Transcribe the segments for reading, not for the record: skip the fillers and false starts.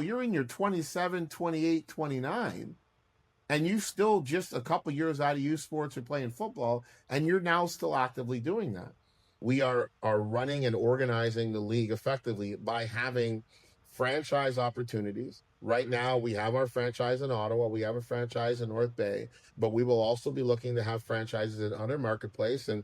you're in your 27, 28, 29, and you still just a couple years out of youth sports or playing football, and you're now still actively doing that. We are running and organizing the league effectively by having franchise opportunities. Right now, we have our franchise in Ottawa, we have a franchise in North Bay, but we will also be looking to have franchises in other marketplace. And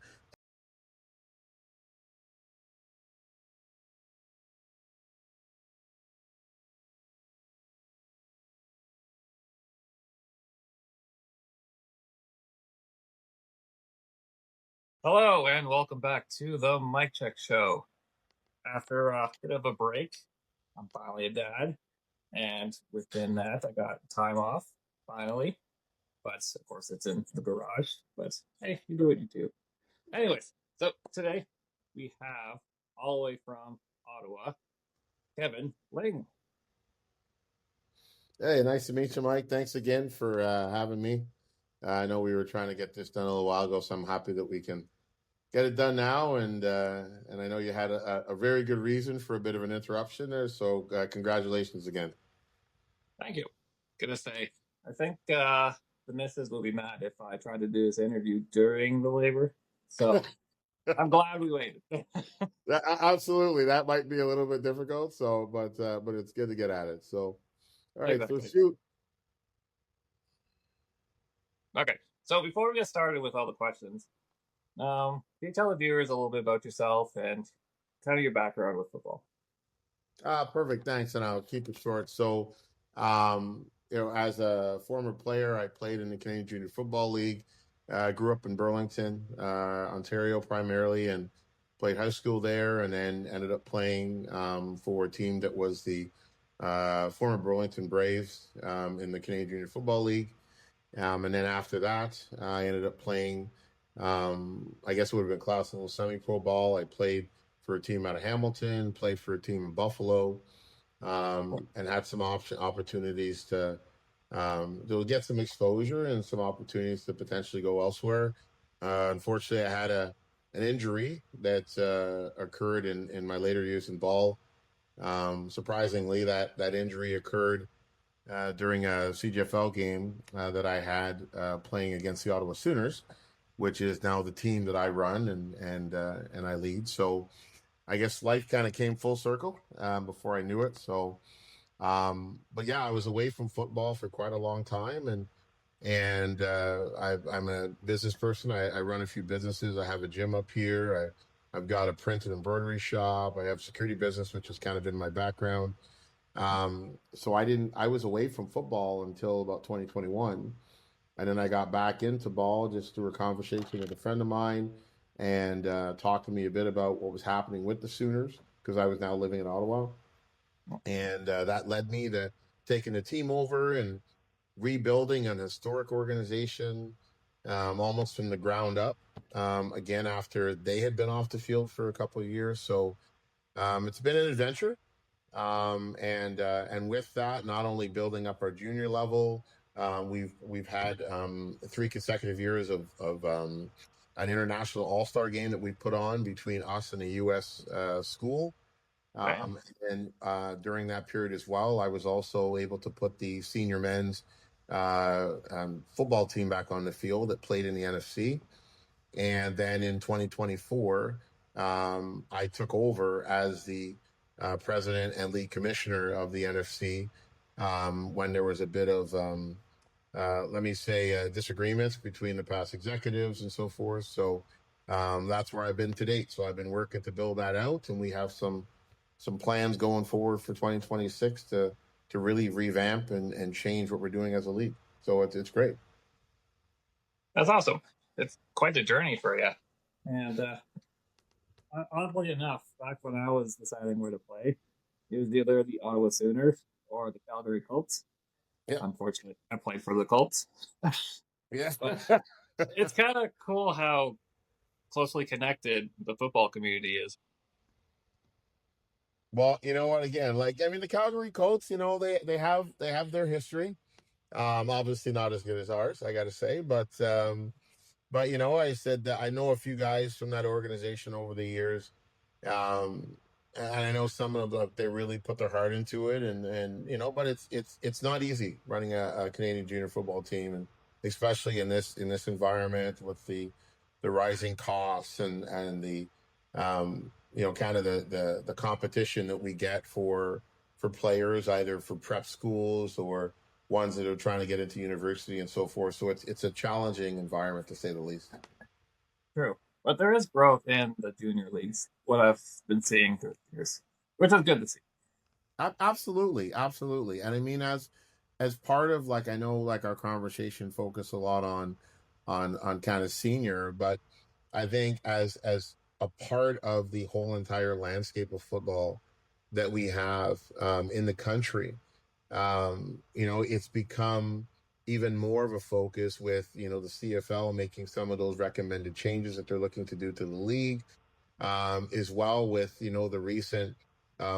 Hello and welcome back to the Mic Check Show. After a bit of a break, I'm finally a dad, and within that, I got time off finally. But of course, it's in the garage. But hey, you do what you do. Anyways, so today we have all the way from Ottawa, Kevin Ling. hey, nice to meet you, Mike. Thanks again for having me. I know we were trying to get this done a little while ago, so I'm happy that we can get it done now. And I know you had a very good reason for a bit of an interruption there. So congratulations again. Thank you. Gonna say, I think the missus will be mad if I try to do this interview during the labor. So I'm glad we waited. Absolutely, that might be a little bit difficult. So, but it's good to get at it. So, all right, so Exactly. shoot. Okay, so before we get started with all the questions, can you tell the viewers a little bit about yourself and kind of your background with football? Perfect. Thanks, and I'll keep it short. So, as a former player, I played in the Canadian Junior Football League. Grew up in Burlington, Ontario, primarily, and played high school there, and then ended up playing for a team that was the former Burlington Braves in the Canadian Junior Football League. And then after that, I ended up playing. I guess it would have been class level semi-pro ball. I played for a team out of Hamilton, played for a team in Buffalo, and had some opportunities to get some exposure and some opportunities to potentially go elsewhere. Unfortunately, I had an injury that occurred in my later years in ball. Surprisingly, that injury occurred during a CGFL game that I had playing against the Ottawa Sooners, which is now the team that I run and I lead. So I guess life kind of came full circle before I knew it. So, but yeah, I was away from football for quite a long time, and I'm a business person. I run a few businesses. I have a gym up here. I've got a print and embroidery shop. I have security business, which has kind of been my background. So I was away from football until about 2021. And then I got back into ball just through a conversation with a friend of mine and talked to me a bit about what was happening with the Sooners because I was now living in Ottawa. And that led me to taking the team over and rebuilding an historic organization almost from the ground up. Again, after they had been off the field for a couple of years. So it's been an adventure. And with that, not only building up our junior level, we've had 3 consecutive years of an international all-star game that we put on between us and a U.S. School. Right. And during that period as well, I was also able to put the senior men's football team back on the field that played in the NFC. And then in 2024, I took over as the president and lead commissioner of the NFC when there was a bit of, let me say, disagreements between the past executives and so forth. So that's where I've been to date. So I've been working to build that out, and we have some plans going forward for 2026 to really revamp and change what we're doing as a league. So it's great. That's awesome. It's quite a journey for you. And oddly enough, back when I was deciding where to play, it was either the Ottawa Sooners or the Calgary Colts. Yeah. Unfortunately, I played for the Colts. Yeah. But it's kind of cool how closely connected the football community is. Well, you know what? Again, like I mean, the Calgary Colts, they have their history. Obviously not as good as ours, I got to say, but I said that I know a few guys from that organization over the years. Um, And I know some of them, they really put their heart into it, and but it's not easy running a Canadian junior football team, and especially in this environment with the rising costs and the kind of the competition that we get for players, either for prep schools or ones that are trying to get into university and so forth. So it's a challenging environment, to say the least. True. But there is growth in the junior leagues, what I've been seeing through the years, which is good to see. Absolutely, absolutely. And I mean, as part of, like, I know, like, our conversation focused a lot on kind of senior, but I think as a part of the whole entire landscape of football that we have in the country, it's become even more of a focus with the CFL making some of those recommended changes that they're looking to do to the league, as well with the recent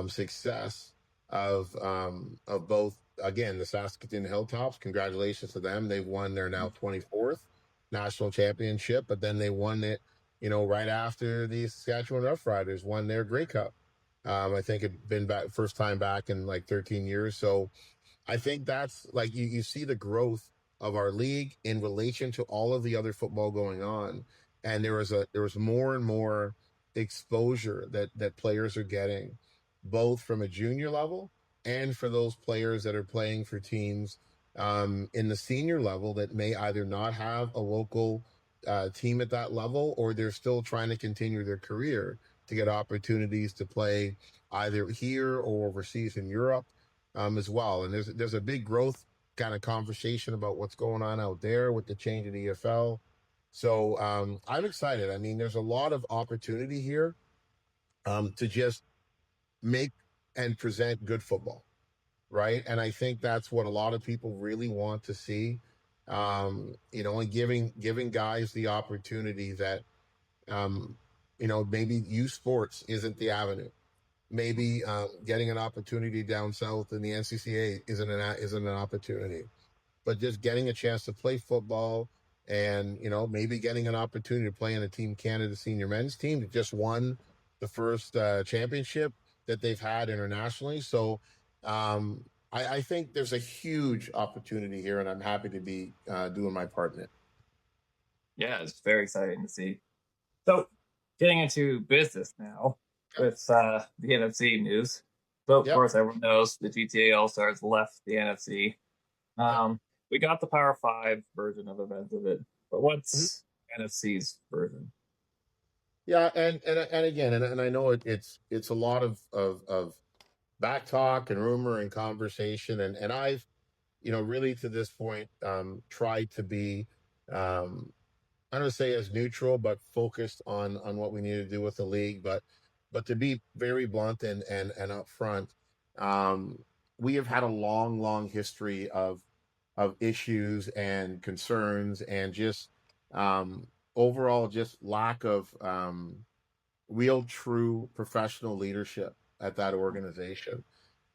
success of both, again, the Saskatoon Hilltops. Congratulations to them. They've won their now 24th national championship, but then they won it right after the Saskatchewan Roughriders won their Grey Cup. I think it'd been back first time back in like 13 years. So I think that's like you see the growth of our league in relation to all of the other football going on, and there was more and more exposure that players are getting, both from a junior level and for those players that are playing for teams in the senior level that may either not have a local team at that level, or they're still trying to continue their career to get opportunities to play either here or overseas in Europe as well. And there's a big growth kind of conversation about what's going on out there with the change in EFL. So I'm excited. I mean, there's a lot of opportunity here to just make and present good football, right? And I think that's what a lot of people really want to see. And giving guys the opportunity that maybe youth sports isn't the avenue. Maybe getting an opportunity down south in the NCCA isn't an opportunity, but just getting a chance to play football, and maybe getting an opportunity to play in a Team Canada senior men's team that just won the first championship that they've had internationally. So I think there's a huge opportunity here, and I'm happy to be doing my part in it. Yeah, it's very exciting to see. So, getting into business now Yep. with the NFC news. So, of Yep. course, everyone knows the GTA All Stars left the NFC. Yep. We got the Power Five version of events of it, but Mhm. what's NFC's version? Yeah, and again, and I know it's a lot of back talk and rumor and conversation, and I've really to this point tried to be um I don't say as neutral, but focused on what we need to do with the league. But to be very blunt and upfront, um, we have had a long history of issues and concerns, and just overall just lack of real true professional leadership at that organization.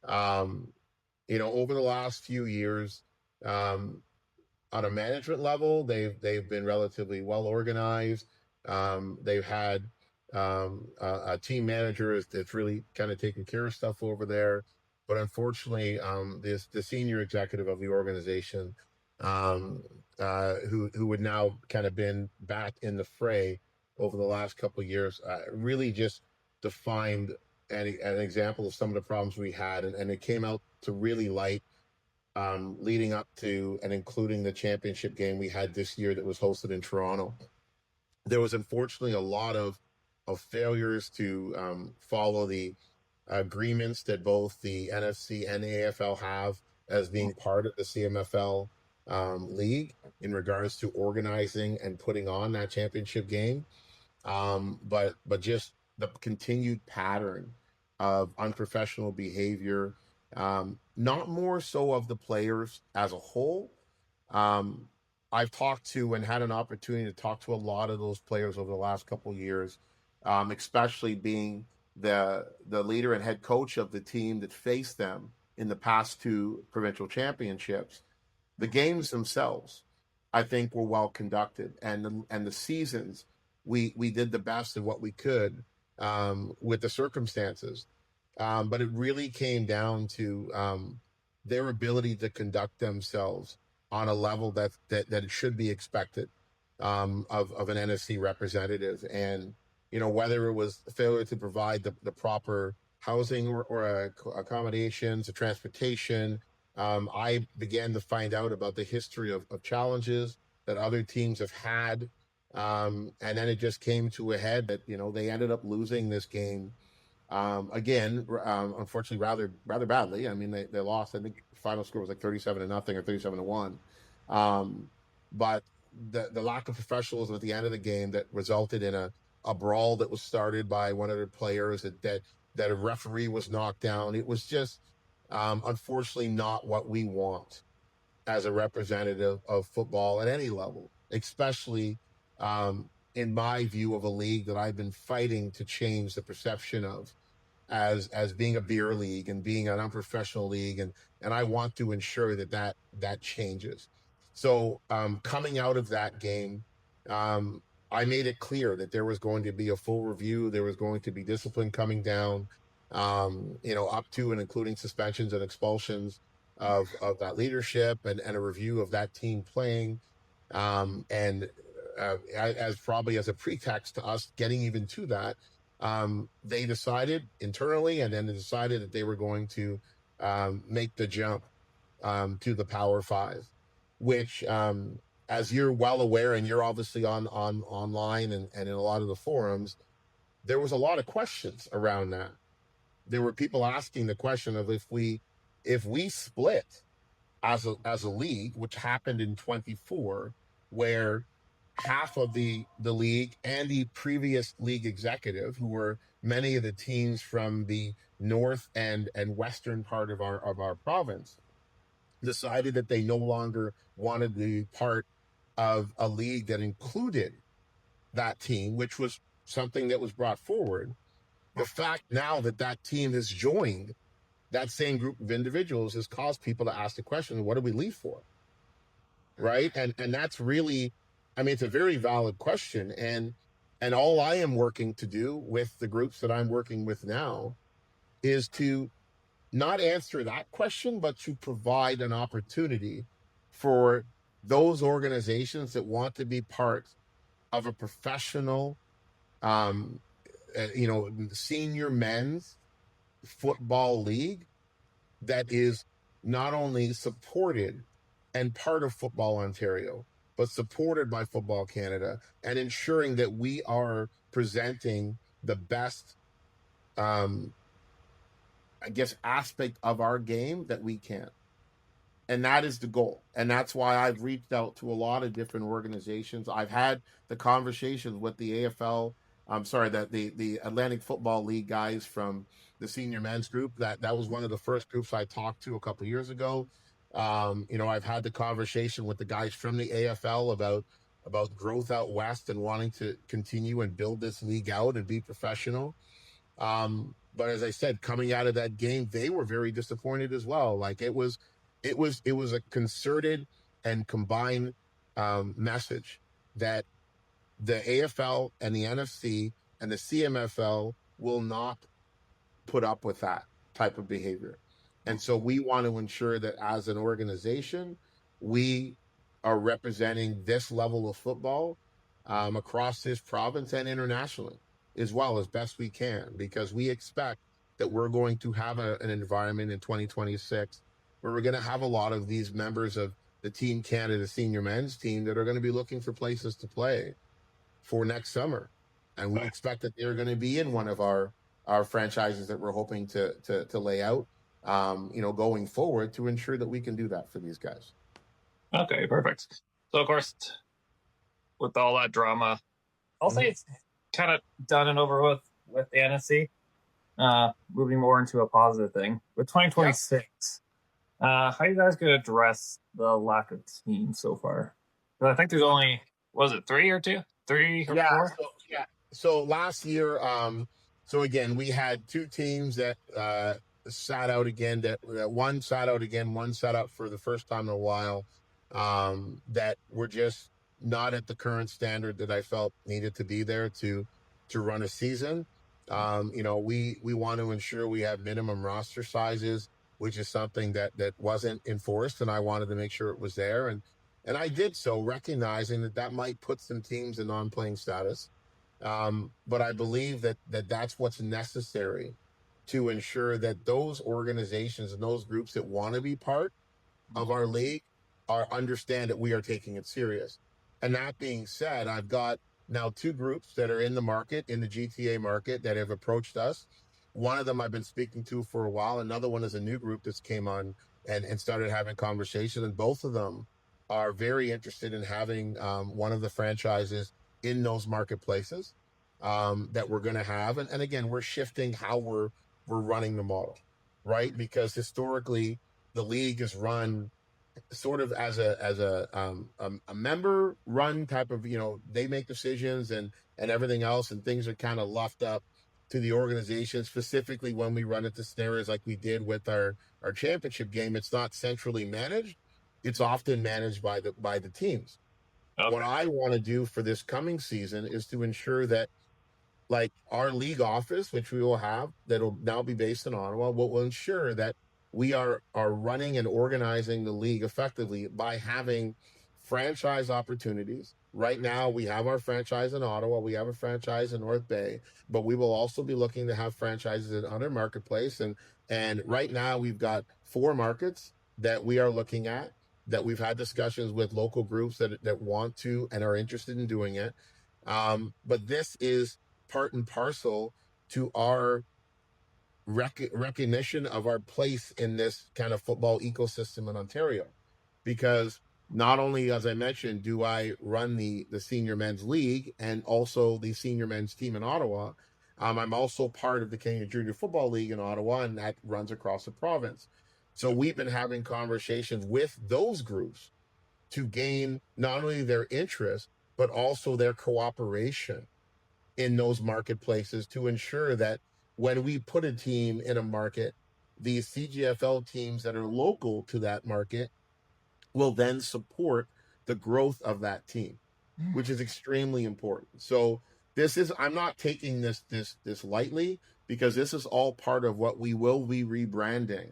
Um, over the last few years, um, on a management level, they've been relatively well organized. They've had a team manager that's really kind of taking care of stuff over there. But unfortunately, this the senior executive of the organization, um, who would now kind of been back in the fray over the last couple of years, really just defined an example of some of the problems we had, and it came out to really light leading up to and including the championship game we had this year that was hosted in Toronto. There was unfortunately a lot of failures to follow the agreements that both the NFC and the AFL have as being part of the CMFL league in regards to organizing and putting on that championship game. But just the continued pattern of unprofessional behavior, not more so of the players as a whole. Um, I've talked to and had an opportunity to talk to a lot of those players over the last couple of years, especially being the leader and head coach of the team that faced them in the past two provincial championships. The games themselves, I think, were well conducted, and the seasons we did the best of what we could. with the circumstances. But it really came down to their ability to conduct themselves on a level that it should be expected of an NFC representative. And, whether it was failure to provide the proper housing or accommodations, or transportation, I began to find out about the history of challenges that other teams have had. And then it just came to a head that, they ended up losing this game again, unfortunately, rather badly. I mean, they lost. I think the final score was like 37-0 or 37-1. Um, but the lack of professionalism at the end of the game that resulted in a brawl that was started by one of the players that a referee was knocked down. It was just unfortunately not what we want as a representative of football at any level, especially in my view of a league that I've been fighting to change the perception of as being a beer league and being an unprofessional league, and I want to ensure that changes. So coming out of that game, um, I made it clear that there was going to be a full review. There was going to be discipline coming down, up to and including suspensions and expulsions of that leadership, and a review of that team playing, and as probably as a pretext to us getting even to that, they decided internally, and then they decided that they were going to make the jump to the Power Five, which, as you're well aware, and you're obviously on online and in a lot of the forums, there was a lot of questions around that. There were people asking the question of if we split as a league, which happened in 24, where half of the league and the previous league executive, who were many of the teams from the north and western part of our province, decided that they no longer wanted to be part of a league that included that team, which was something that was brought forward. The fact now that that team has joined that same group of individuals has caused people to ask the question, what do we leave for? Right. And that's really, I mean, it's a very valid question. And all I am working to do with the groups that I'm working with now is to not answer that question, but to provide an opportunity for those organizations that want to be part of a professional, um, senior men's football league that is not only supported and part of Football Ontario, but supported by Football Canada, and ensuring that we are presenting the best, um, I guess, aspect of our game that we can. And that is the goal. And that's why I've reached out to a lot of different organizations. I've had the conversations with the AFL. I'm sorry, that the Atlantic Football League guys from the senior men's group. That was one of the first groups I talked to a couple of years ago. I've had the conversation with the guys from the AFL about growth out west and wanting to continue and build this league out and be professional. But as I said, coming out of that game, they were very disappointed as well. Like it was a concerted and combined message that the AFL and the NFC and the CMFL will not put up with that type of behavior. And so we want to ensure that as an organization, we are representing this level of football across this province and internationally as well as best we can, because we expect that we're going to have an environment in 2026 where we're going to have a lot of these members of the Team Canada senior men's team that are going to be looking for places to play for next summer. And we expect that they're going to be in one of our franchises that we're hoping to lay out, going forward to ensure that we can do that for these guys. Okay, perfect. So, of course, with all that drama, I'll say it's kind of done and over with the NFC. Moving more into a positive thing with 2026. How are you guys going to address the lack of teams so far? I think there's only, was it three or four? So last year, so again, we had two teams that sat out again. That one sat out again. One sat out for the first time in a while. That were just not at the current standard that I felt needed to be there to run a season. We want to ensure we have minimum roster sizes, which is something that wasn't enforced, and I wanted to make sure it was there, and I did so, recognizing that might put some teams in non-playing status. But I believe that's what's necessary to ensure that those organizations and those groups that want to be part of our league are understand that we are taking it serious. And that being said, I've got now two groups that are in the market, in the GTA market, that have approached us. One of them I've been speaking to for a while. Another one is a new group that's came on and started having conversations. And both of them are very interested in having one of the franchises in those marketplaces that we're going to have. And again, we're shifting how we're running the model, right? Because historically, the league is run sort of as a member run type of, they make decisions and everything else, and things are kind of left up to the organization. Specifically when we run into scenarios like we did with our championship game, it's not centrally managed. It's often managed by the teams. What Okay. I want to do for this coming season is to ensure that, like, our league office, which we will have, that'll now be based in Ottawa, will ensure that we are running and organizing the league effectively by having franchise opportunities. Right now, we have our franchise in Ottawa, we have a franchise in North Bay, but we will also be looking to have franchises in other marketplace. And right now, we've got 4 markets that we are looking at, that we've had discussions with local groups that want to and are interested in doing it. But this is part and parcel to our recognition of our place in this kind of football ecosystem in Ontario. Because not only, as I mentioned, do I run the senior men's league and also the senior men's team in Ottawa, I'm also part of the Canadian Junior Football League in Ottawa, and that runs across the province. So we've been having conversations with those groups to gain not only their interest, but also their cooperation in those marketplaces to ensure that when we put a team in a market, the CGFL teams that are local to that market will then support the growth of that team, which is extremely important. So I'm not taking this lightly, because this is all part of what we will be rebranding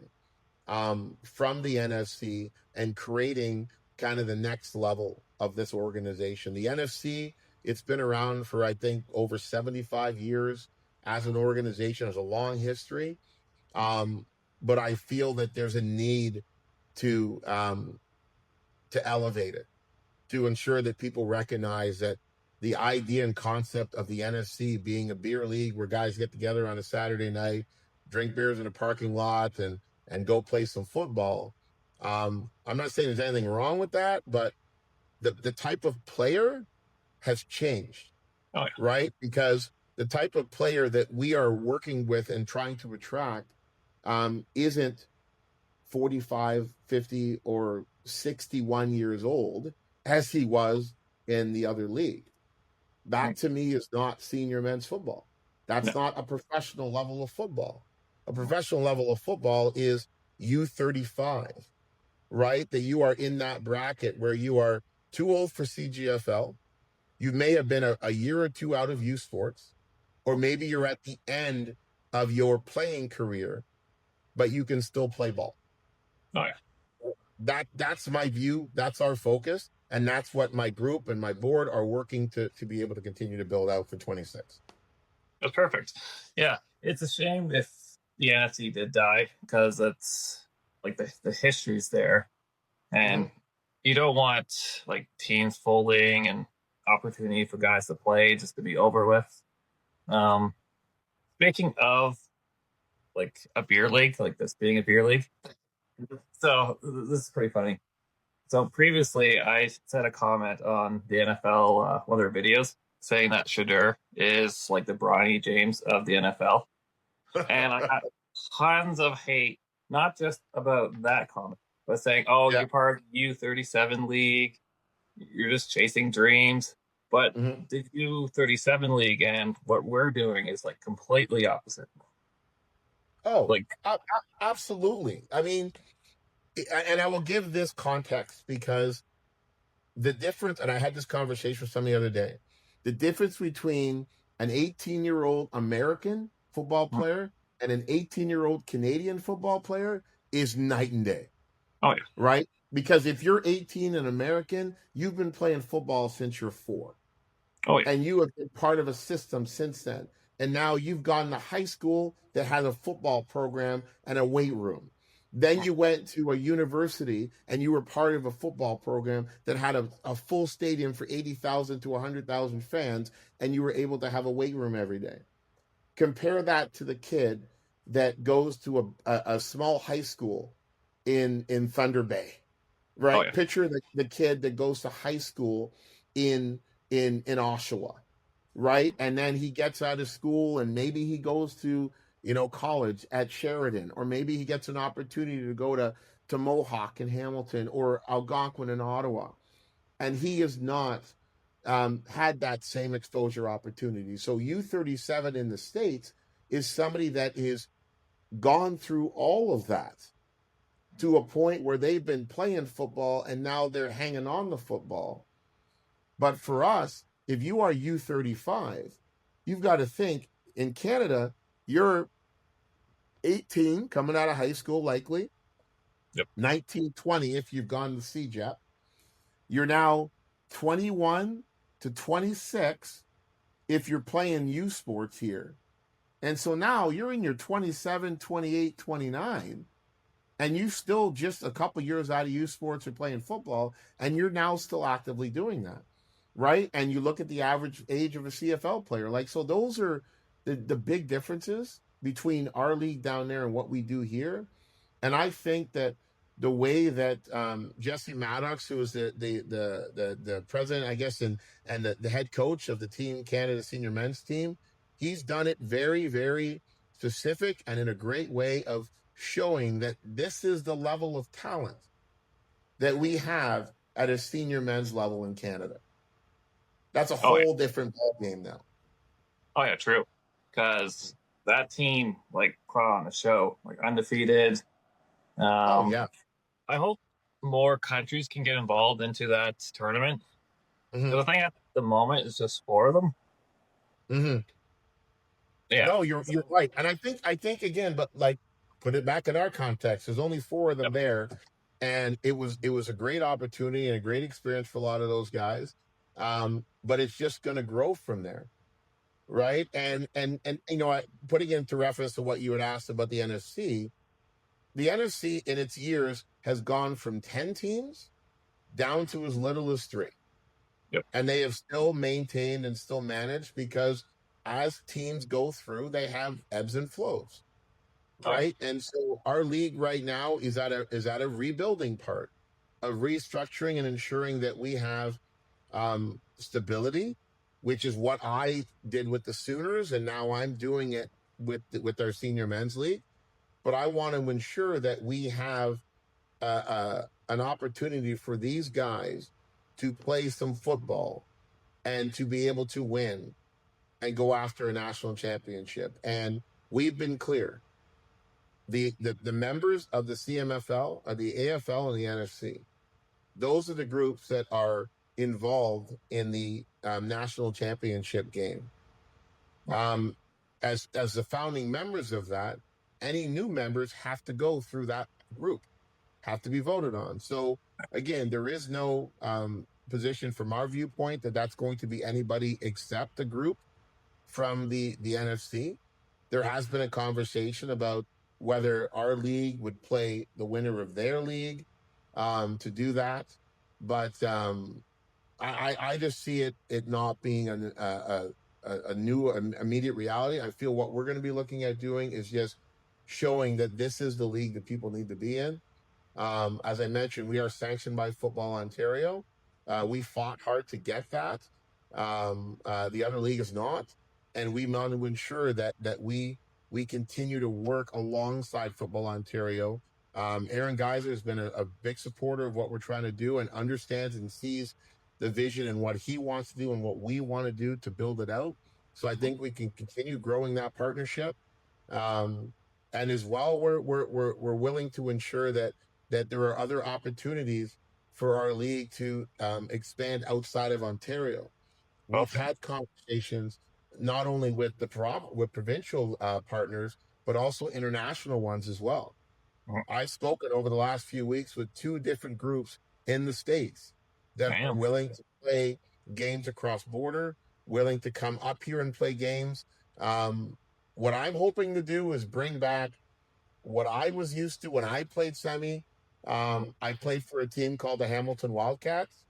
from the NFC and creating kind of the next level of this organization. The NFC, it's been around for, I think, over 75 years as an organization, has a long history. Um, but I feel that there's a need to um, to elevate it, to ensure that people recognize that the idea and concept of the NFC being a beer league where guys get together on a Saturday night, drink beers in a parking lot, and go play some football. I'm not saying there's anything wrong with that, but the type of player has changed, Oh right? Because the type of player that we are working with and trying to attract isn't 45, 50, or 61 years old as he was in the other league. yeah. That to me is not senior men's football. No. That's not a professional level of football. A professional level of football is U35, right? That you are in that bracket where you are too old for CGFL. You may have been a year or two out of U Sports, or maybe you're at the end of your playing career, but you can still play ball. Oh yeah. That's my view. That's our focus, and that's what my group and my board are working to be able to continue to build out for 26. That's perfect. Yeah. It's a shame if the NFC did die, because it's like the history's there, and Mm-hmm. you don't want like teams folding and opportunity for guys to play just to be over with. Um, Speaking of like a beer league, like this being a beer league, so this is pretty funny. So previously, I said a comment on the NFL, one of their videos, saying that Shadur is like the Bronny James of the NFL, and I got tons of hate, not just about that comment, but saying, "Oh, Yeah. you're part of the U37 league. You're just chasing dreams." But Mm-hmm. the U37 league and what we're doing is like completely opposite. Oh, Like, absolutely. I mean, and I will give this context because the difference, and I had this conversation with somebody the other day, the difference between an 18-year-old American football Mm. player and an 18-year-old Canadian football player is night and day, Oh yeah. right? Because if you're 18 and American, you've been playing football since you're 4, Oh yeah. and you have been part of a system since then. And now you've gone to high school that has a football program and a weight room. Then you went to a university and you were part of a football program that had a full stadium for 80,000 to 100,000 fans, and you were able to have a weight room every day. Compare that to the kid that goes to a small high school in Thunder Bay, Oh right? yeah. Picture the kid that goes to high school in in Oshawa, right? And then he gets out of school and maybe he goes to, college at Sheridan, or maybe he gets an opportunity to go to Mohawk in Hamilton or Algonquin in Ottawa. And he has not had that same exposure opportunity. So U37 in the States is somebody that is gone through all of that to a point where they've been playing football and now they're hanging on the football. But for us, if you are U35, you've got to think in Canada, you're 18 coming out of high school, likely Yep. 19, 20 if you've gone to CJEP. You're now 21 to 26 if you're playing U sports here. And so now you're in your 27, 28, 29, and you still just a couple years out of youth sports or playing football, and you're now still actively doing that, right? And you look at the average age of a CFL player, like, so those are the big differences between our league down there and what we do here. And I think that the way that Jesse Maddox, who is the president, I guess, and the head coach of the Team Canada senior men's team, he's done it very, very specific and in a great way of showing that this is the level of talent that we have at a senior men's level in Canada. That's a Oh yeah. whole different ball game now. Oh yeah. True. Because that team like put on a show, like undefeated. Oh Um, yeah. I hope more countries can get involved into that tournament. Mm-hmm. The thing at the moment is just 4 of them. Mm-hmm. Yeah. No, you're right, and I think again, but like put it back in our context. There's only 4 of them Yep. there, and it was a great opportunity and a great experience for a lot of those guys. But it's just going to grow from there, right? And putting into reference to what you had asked about the NFC in its years has gone from 10 teams down to as little as 3, Yep. and they have still maintained and still managed because as teams go through, they have ebbs and flows, Oh yeah. right? And so our league right now is at a rebuilding part of restructuring and ensuring that we have stability, which is what I did with the Sooners, and now I'm doing it with our senior men's league. But I want to ensure that we have an opportunity for these guys to play some football and to be able to win and go after a national championship. And we've been clear. The members of the CMFL, of the AFL, and the NFC, those are the groups that are involved in the national championship game. Um, as the founding members of that, any new members have to go through that group, have to be voted on. So again, there is no position from our viewpoint that that's going to be anybody except the group from the NFC. There has been a conversation about whether our league would play the winner of their league to do that, but I just see it not being a new immediate reality. I feel what we're going to be looking at doing is just showing that this is the league that people need to be in. As I mentioned, we are sanctioned by Football Ontario. We fought hard to get that. The other league is not, and we want to ensure that we continue to work alongside Football Ontario. Aaron Geyser has been a big supporter of what we're trying to do and understands and sees the vision and what he wants to do and what we want to do to build it out. So I think we can continue growing that partnership. Um, and as well, we're willing to ensure that there are other opportunities for our league to expand outside of Ontario. We've Okay. had conversations not only with with provincial partners, but also international ones as well. Mhm. I've spoken over the last few weeks with two different groups in the States that are Damn. willing to play games across border, willing to come up here and play games. Um, what I'm hoping to do is bring back what I was used to when I played semi. I played for a team called the Hamilton Wildcats.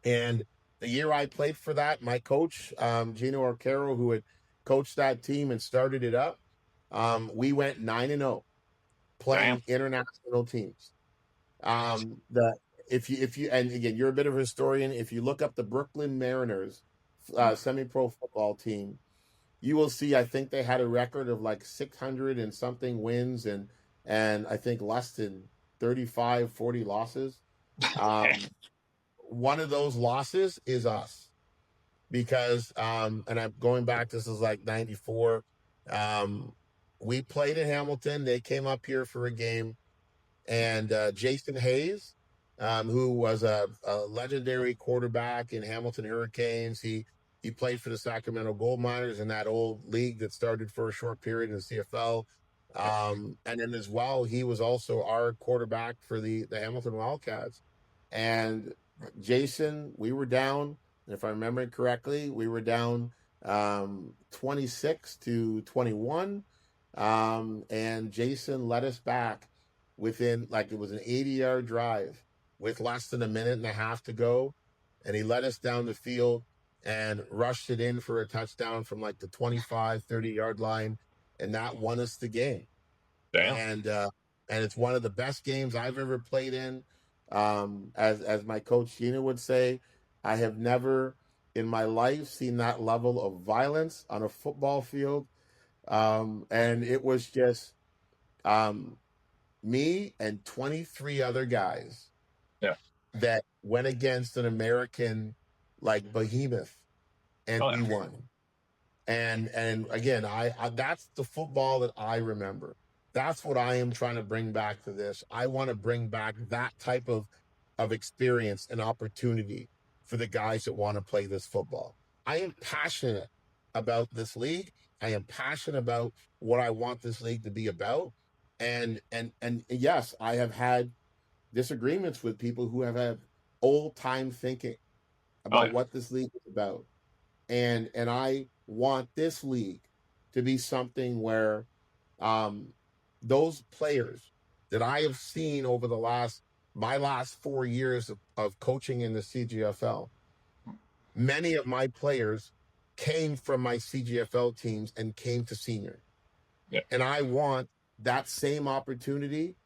And the year I played for that, my coach, Gino Arcaro, who had coached that team and started it up, we went 9-0 Damn. playing international teams. The if you and again, you're a bit of a historian. If you look up the Brooklyn Mariners semi-pro football team, you will see. I think they had a record of like 600 and something wins, and I think less than 35, 40 losses. Um, one of those losses is us because and I'm going back, this is like 94. um we played in Hamilton. They came up here for a game, and Jason Hayes, who was a legendary quarterback in Hamilton Hurricanes. He played for the Sacramento Gold Miners in that old league that started for a short period in the CFL. And then as well, he was also our quarterback for the Hamilton Wildcats. And Jason, we were down, if I remember correctly, we were down 26-21. And Jason led us back within, like, it was an 80-yard drive with less than a minute and a half to go. And he led us down the field and rushed it in for a touchdown from like the 25, 30-yard line. And that won us the game. Damn. And it's one of the best games I've ever played in. As my coach Sheena would say, I have never in my life seen that level of violence on a football field. And it was just um, me and 23 other guys Yeah. that went against an American like behemoth, and Oh we yeah. won. And again, I that's the football that I remember. That's what I am trying to bring back to this. I want to bring back that type of experience and opportunity for the guys that want to play this football. I am passionate about this league. I am passionate about what I want this league to be about. And yes, I have had disagreements with people who have had old time thinking Oh about yeah. what this league is about. And I want this league to be something where um, those players that I have seen over the last 4 years of coaching in the CGFL, many of my players came from my CGFL teams and came to senior. Yeah. And I want that same opportunity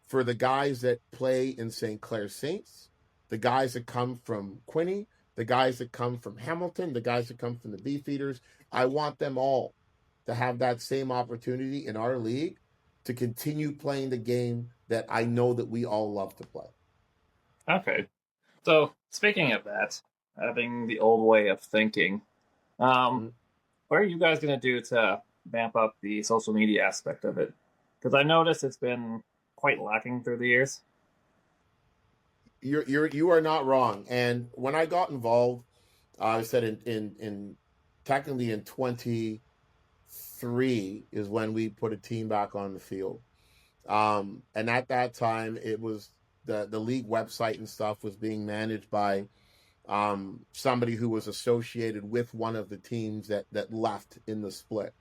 for the guys that play in St. Clair Saints, the guys that come from Quinny, the guys that come from Hamilton, the guys that come from the Beefeaters. I want them all to have that same opportunity in our league to continue playing the game that I know that we all love to play. Okay. So speaking of that, having the old way of thinking, um, Mhm. what are you guys gonna do to vamp up the social media aspect of it? Because I noticed it's been quite lacking through the years. You are not wrong. And when I got involved, I said in technically in 23 is when we put a team back on the field. And at that time, it was the league website and stuff was being managed by somebody who was associated with one of the teams that left in the split.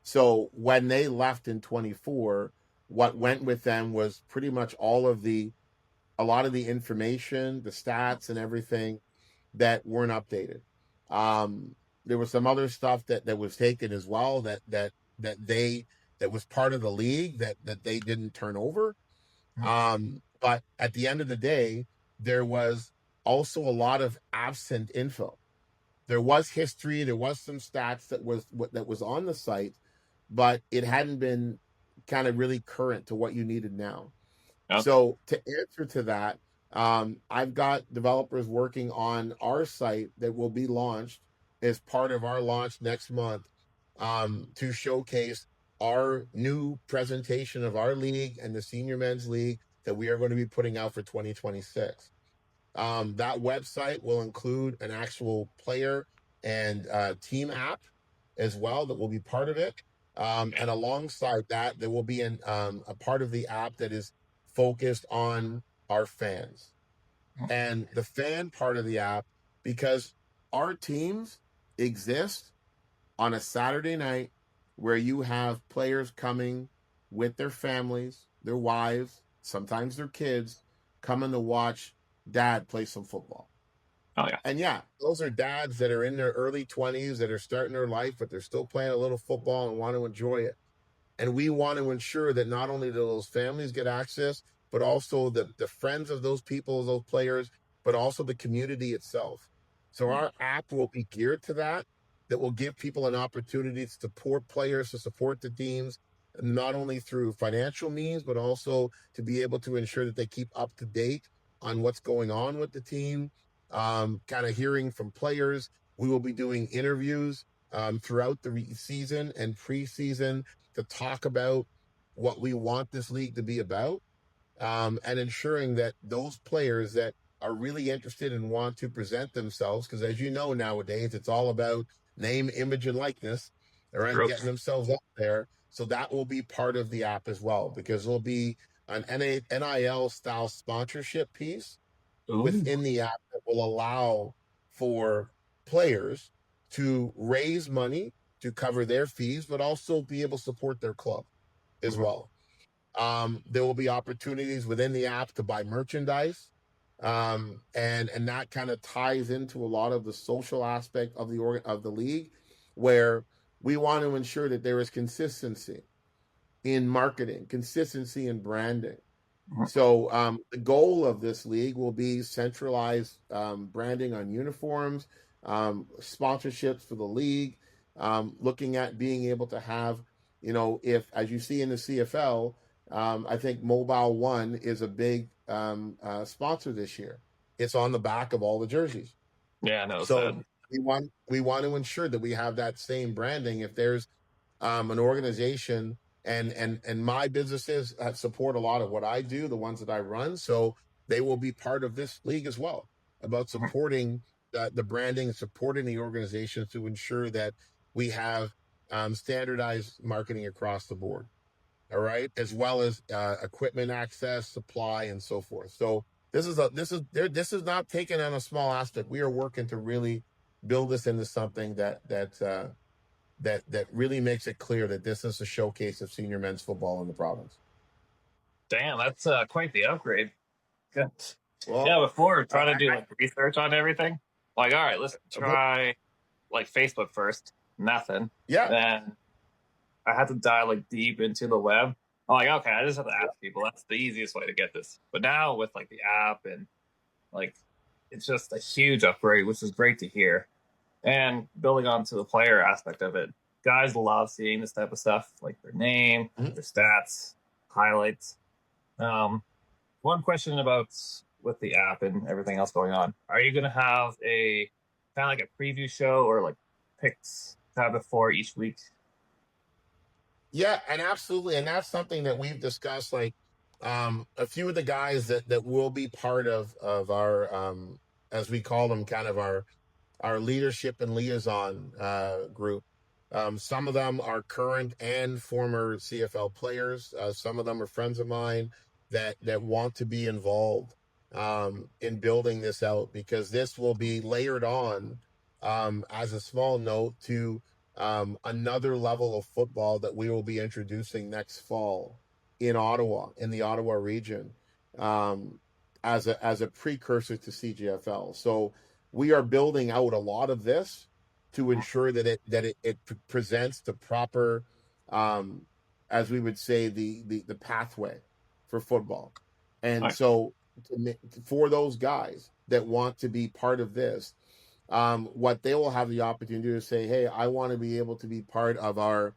So when they left in 24, what went with them was pretty much a lot of the information, the stats, and everything that weren't updated. There was some other stuff that was taken as well that they that was part of the league that they didn't turn over. But at the end of the day, there was also a lot of absent info. There was history, there was some stats that was on the site, but it hadn't been kind of really current to what you needed now. Okay. So to answer to that, I've got developers working on our site that will be launched as part of our launch next month, to showcase our new presentation of our league and the senior men's league that we are going to be putting out for 2026. That website will include an actual player and team app. as well that will be part of it. And alongside that, there will be a part of the app that is focused on our fans and the fan part of the app, because our teams exist on a Saturday night where you have players coming with their families, their wives, sometimes their kids, coming to watch dad play some football. Oh yeah. And yeah, those are dads that are in their early 20s that are starting their life, but they're still playing a little football and want to enjoy it. And we want to ensure that not only do those families get access, but also the friends of those people, those players, but also the community itself. So our app will be geared to that, that will give people an opportunity to support players, to support the teams, not only through financial means, but also to be able to ensure that they keep up to date on what's going on with the team, kind of hearing from players. We will be doing interviews throughout the season and preseason to talk about what we want this league to be about, and ensuring that those players that are really interested and want to present themselves, because as you know, nowadays it's all about name, image, and likeness, all right, True. getting themselves up there. So that will be part of the app as well, because there'll be an NIL style sponsorship piece Ooh. within the app that will allow for players to raise money to cover their fees, but also be able to support their club as Mhm. well. There will be opportunities within the app to buy merchandise, and that kind of ties into a lot of the social aspect of the league, where we want to ensure that there is consistency in marketing, consistency in branding. Mhm. So the goal of this league will be centralized branding on uniforms, sponsorships for the league, looking at being able to have, if, as you see in the CFL, I think Mobile One is a big sponsor this year. It's on the back of all the jerseys. Yeah, I noticed that. So we want to ensure that we have that same branding. If there's an organization, and my businesses support a lot of what I do, the ones that I run, so they will be part of this league as well, about Mhm. supporting the branding, supporting the organizations to ensure that we have standardized marketing across the board. All right, as well as equipment access, supply, and so forth. So this is not taken on a small aspect. We are working to really build this into something that really makes it clear that this is a showcase of senior men's football in the province. Damn, that's quite the upgrade. Good. Well, Yeah, before trying to do I like research on everything, like, all right, let's but try like Facebook first. Nothing. yeah, Then I had to dive like deep into the web. I'm like, okay, I just have to ask people. That's the easiest way to get this. But now with like the app and like, it's just a huge upgrade, which is great to hear. And building on to the player aspect of it, guys love seeing this type of stuff, like their name, mhm. their stats, highlights. Um, One question about with the app and everything else going on: are you going to have a kind of like a preview show or like picks kind of before each week? Yeah, and absolutely, and that's something that we've discussed. Like, a few of the guys that will be part of our, as we call them, kind of our leadership and liaison group. Some of them are current and former CFL players. Some of them are friends of mine that want to be involved in building this out, because this will be layered on, as a small note, to another level of football that we will be introducing next fall in Ottawa, in the Ottawa region, um, as a precursor to CGFL. So we are building out a lot of this to ensure that it presents the proper, um, as we would say, the pathway for football. And Like, so for those guys that want to be part of this, what they will have the opportunity to say, hey, I want to be able to be part of our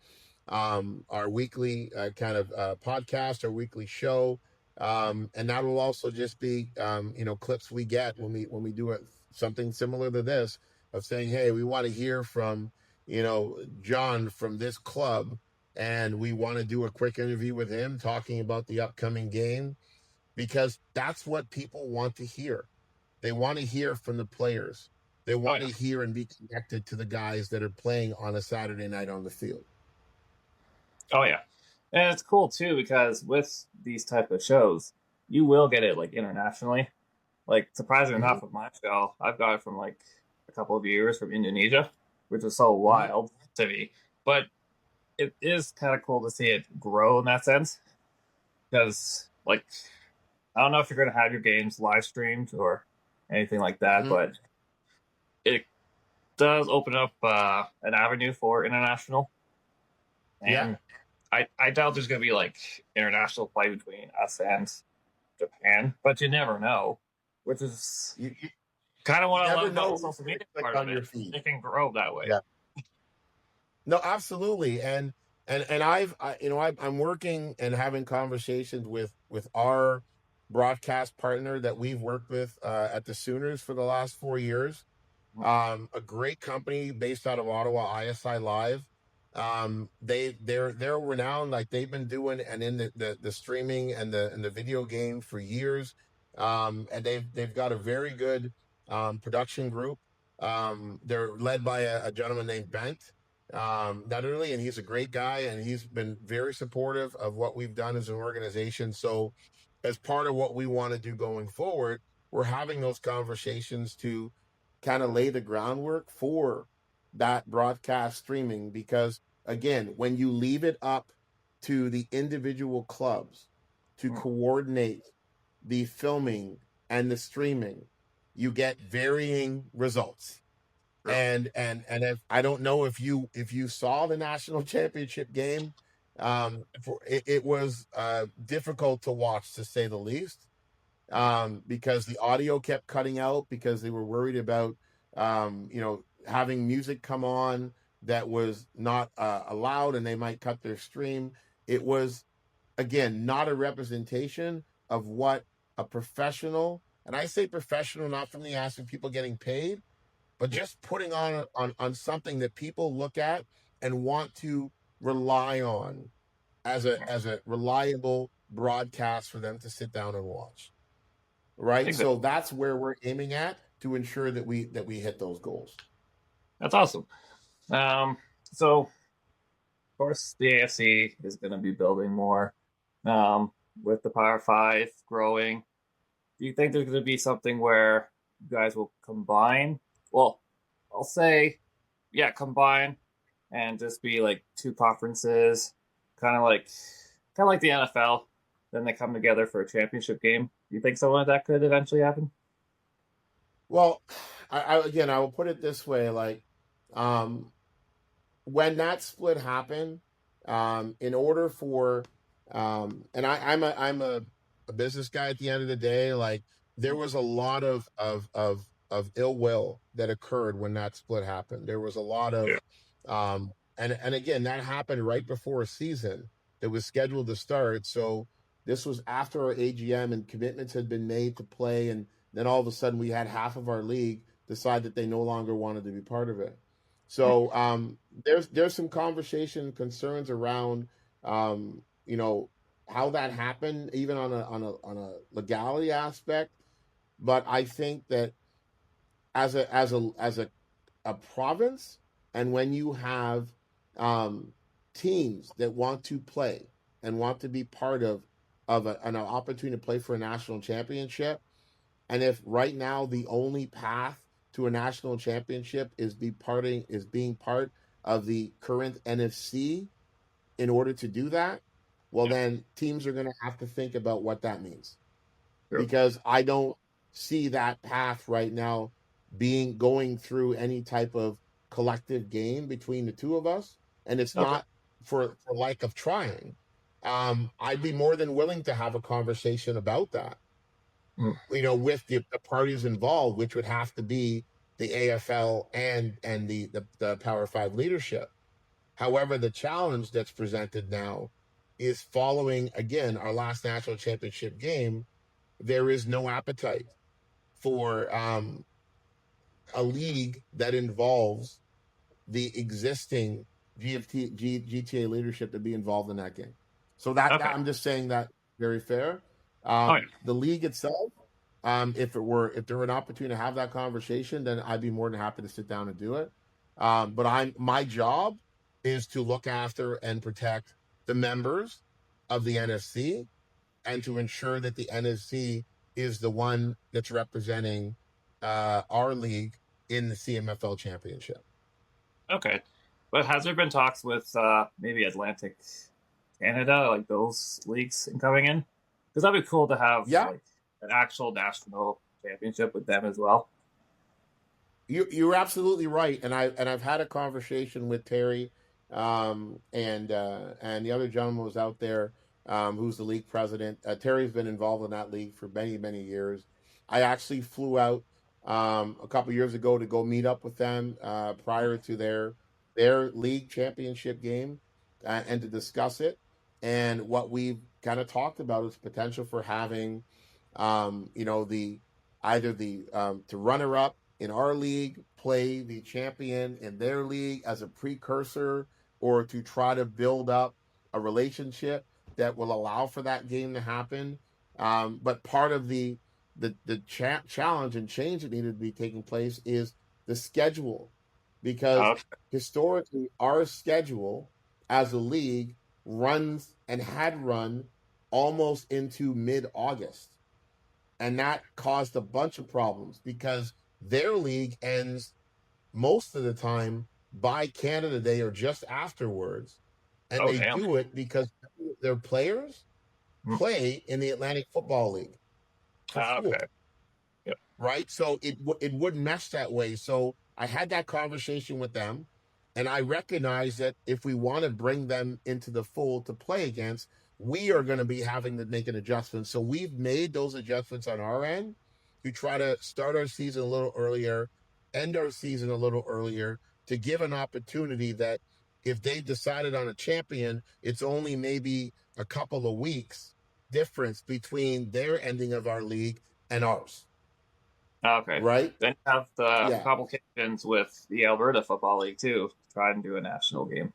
weekly kind of podcast, our weekly show, and that will also just be clips we get when we do it, something similar to this, of saying, hey, we want to hear from John from this club, and we want to do a quick interview with him talking about the upcoming game, because that's what people want to hear. They want to hear from the players. They Oh want yeah. to hear and be connected to the guys that are playing on a Saturday night on the field. Oh yeah. And it's cool too because with these type of shows, you will get it like internationally. Like surprisingly Mm-hmm. enough, with my show, I've got it from like a couple of viewers from Indonesia, which is so Mm-hmm. wild to me. But it is kind of cool to see it grow in that sense because like I don't know if you're going to have your games live streamed or anything like that, Mm-hmm. but it does open up an avenue for international. Yeah. And I doubt there's going to be like international play between us and Japan, but you never know, which is You, you, kind of you what I love never about know the who's social going to media click part of on it. your feed. It can grow that way. Yeah. No, absolutely. And I'm working and having conversations with our broadcast partner that we've worked with at the Sooners for the last 4 years. A great company based out of Ottawa, ISI Live. They're renowned, like they've been doing and in the streaming and the video game for years. And they've got a very good production group. They're led by a gentleman named Bent. Not really, and he's a great guy, and he's been very supportive of what we've done as an organization. So, as part of what we want to do going forward, we're having those conversations to kind of lay the groundwork for that broadcast streaming because again when you leave it up to the individual clubs to Mm. coordinate the filming and the streaming you get varying results True. and if I don't know if you saw the national championship game it was difficult to watch to say the least because the audio kept cutting out because they were worried about, having music come on that was not allowed and they might cut their stream. It was, again, not a representation of what a professional, and I say professional not from the aspect of people getting paid, but Yeah. just putting on something that people look at and want to rely on as a reliable broadcast for them to sit down and watch, right? Exactly. So that's where we're aiming at to ensure that we hit those goals. That's awesome. Um, so of course the AFC is going to be building more um, with the Power Five growing. Do you think there's going to be something where you guys will combine? Well, I'll say, yeah, combine and just be like two conferences, kind of like the NFL. Then they come together for a championship game. Do you think something like that could eventually happen? Well, I will put it this way: like, um, when that split happened, in order for, and I'm a business guy at the end of the day. Like, there was a lot of ill will that occurred when that split happened. There was a lot of, Yeah. and again, that happened right before a season that was scheduled to start. So this was after our AGM and commitments had been made to play, and then all of a sudden we had half of our league decide that they no longer wanted to be part of it. So there's some conversation concerns around how that happened, even on a legality aspect. But I think that as a province, and when you have um, teams that want to play and want to be part of an opportunity to play for a national championship, and if right now the only path to a national championship is being part of the current NFC in order to do that, well Yeah. then teams are going to have to think about what that means True. because I don't see that path right now being going through any type of collective game between the two of us, and it's Okay. not for lack of trying. I'd be more than willing to have a conversation about that, Mm. with the parties involved, which would have to be the AFL and the Power Five leadership. However, the challenge that's presented now is following again our last national championship game. There is no appetite for a league that involves the existing GTA leadership to be involved in that game. So that Okay. I'm just saying that very fair. Oh yeah. The league itself. If there were an opportunity to have that conversation, then I'd be more than happy to sit down and do it. But my job is to look after and protect the members of the NFC and to ensure that the NFC is the one that's representing our league in the CMFL championship. Okay, but has there been talks with maybe Atlantic Canada, like those leagues coming in? Because that'd be cool to have Yeah, like an actual national championship with them as well. you're absolutely right, and I've had a conversation with Terry, and the other gentleman was out there, who's the league president. Terry's been involved in that league for many years. I actually flew out a couple years ago to go meet up with them prior to their league championship game and to discuss it. And what we've kind of talked about is potential for having, the either the to runner up in our league play the champion in their league as a precursor or to try to build up a relationship that will allow for that game to happen. But part of the challenge and change that needed to be taking place is the schedule, because Okay. historically our schedule as a league runs and had run almost into mid-August, and that caused a bunch of problems because their league ends most of the time by Canada Day or just afterwards. And Oh they damn. do it because their players Mm. play in the Atlantic Football League for Okay. school, Yep. right? So it wouldn't mesh that way. So I had that conversation with them, and I recognize that if we want to bring them into the fold to play against, we are going to be having to make an adjustment. So we've made those adjustments on our end to try to start our season a little earlier, end our season a little earlier, to give an opportunity that if they decided on a champion, it's only maybe a couple of weeks difference between their ending of our league and ours, Okay. right? Then you have the Yeah. complications with the Alberta Football League too. Try and do a national game.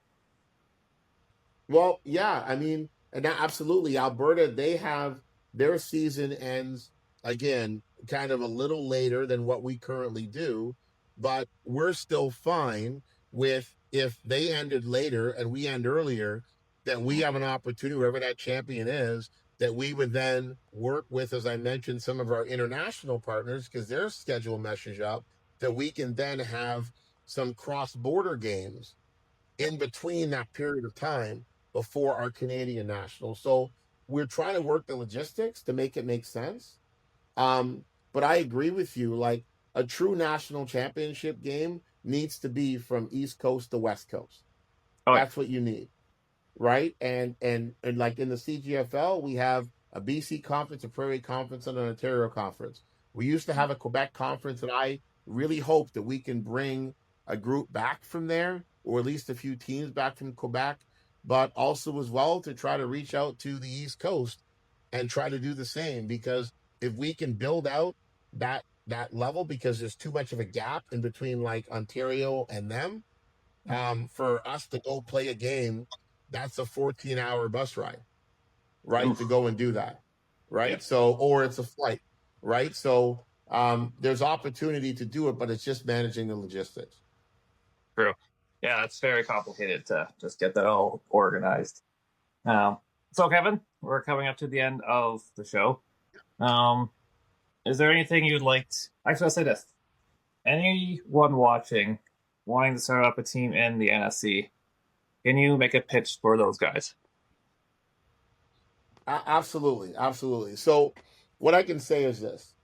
Well, yeah, I mean, and absolutely, Alberta, they have their season ends again kind of a little later than what we currently do, but we're still fine with if they ended later and we end earlier, that we Mm. have an opportunity, wherever that champion is, that we would then work with, as I mentioned, some of our international partners because their schedule meshes up, that we can then have some cross-border games in between that period of time before our Canadian national. So we're trying to work the logistics to make it make sense. Um, but I agree with you. Like a true national championship game needs to be from East Coast to West Coast. Oh yeah. That's what you need, right? And like in the CGFL, we have a BC conference, a Prairie conference, and an Ontario conference. We used to Mm. have a Quebec conference, and I really hope that we can bring a group back from there, or at least a few teams back from Quebec, but also as well to try to reach out to the East Coast and try to do the same. Because if we can build out that level, because there's too much of a gap in between like Ontario and them, for us to go play a game, that's a 14-hour bus ride, right? To Oof. go and do that, Yeah. right? So, or it's a flight, right? So, there's opportunity to do it, but it's just managing the logistics. True. Yeah, it's very complicated to just get that all organized. Um, so Kevin, we're coming up to the end of the show. Um, is there anything you'd like to, actually I'll say this. Anyone watching wanting to start up a team in the NFC, can you make a pitch for those guys? Absolutely, absolutely. So, what I can say is this: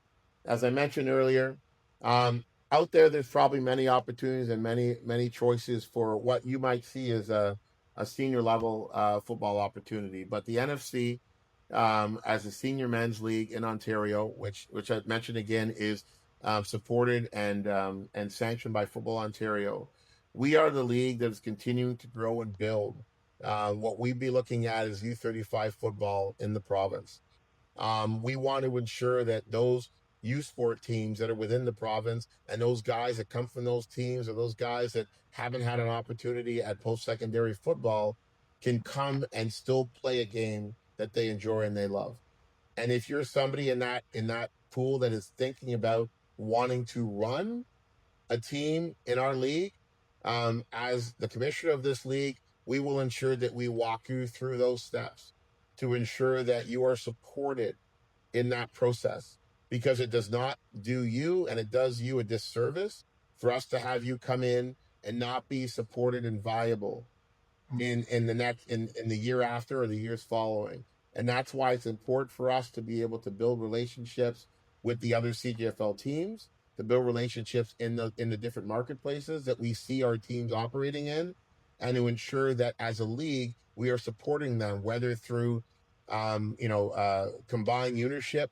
as I mentioned earlier, um, out there, there's probably many opportunities and many choices for what you might see as a senior level football opportunity. But the NFC, as a senior men's league in Ontario, which I mentioned again is supported and sanctioned by Football Ontario, we are the league that is continuing to grow and build. What we'd be looking at is U35 football in the province. We want to ensure that those U sport teams that are within the province and those guys that come from those teams or those guys that haven't had an opportunity at post secondary football can come and still play a game that they enjoy and they love. And if you're somebody in that pool that is thinking about wanting to run a team in our league, as the commissioner of this league, we will ensure that we walk you through those steps to ensure that you are supported in that process, because it does not do you and it does you a disservice for us to have you come in and not be supported and viable in the next in the year after or the years following. And that's why it's important for us to be able to build relationships with the other CGFL teams, to build relationships in the different marketplaces that we see our teams operating in, and to ensure that as a league we are supporting them, whether through combined ownership,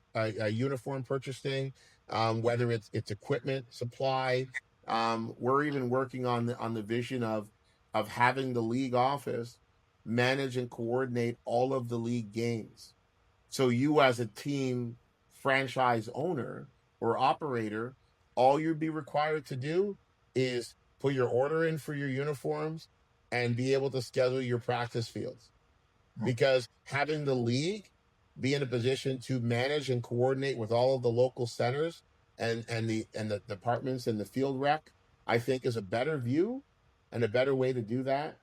uniform purchasing, whether it's equipment supply. We're even working on the vision of having the league office manage and coordinate all of the league games. So you as a team franchise owner or operator, all you'd be required to do is put your order in for your uniforms and be able to schedule your practice fields. Because having the league be in a position to manage and coordinate with all of the local centers and the departments and the field rec, I think is a better view and a better way to do that.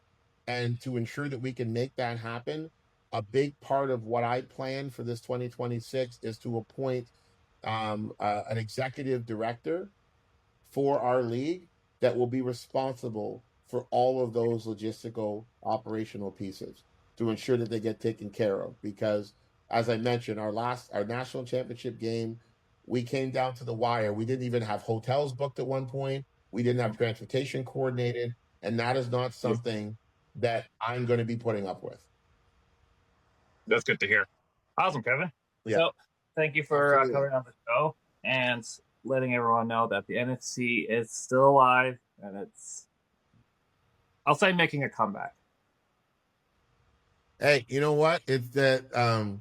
And to ensure that we can make that happen, a big part of what I plan for this 2026 is to appoint an executive director for our league that will be responsible for all of those logistical operational pieces to ensure that they get taken care of. Because as I mentioned, our national championship game, we came down to the wire. We didn't even have hotels booked at one point. We didn't have transportation coordinated. And that is not something that I'm going to be putting up with. That's good to hear. Awesome, Kevin. Yeah. So thank you for coming on the show and letting everyone know that the NFC is still alive and it's, I'll say, making a comeback. Hey, you know what? It's that,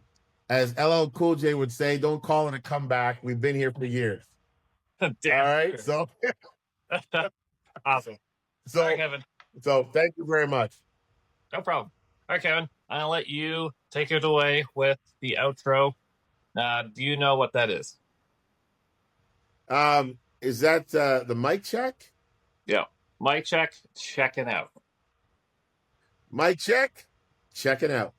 as LL Cool J would say, don't call it a comeback. We've been here for years. Damn. All right. So awesome. So, all right, Kevin. So thank you very much. No problem. All right, Kevin. I'll let you take it away with the outro. Do you know what that is? Is that the mic check? Yeah. Mic check, checking out. Mic check, checking out.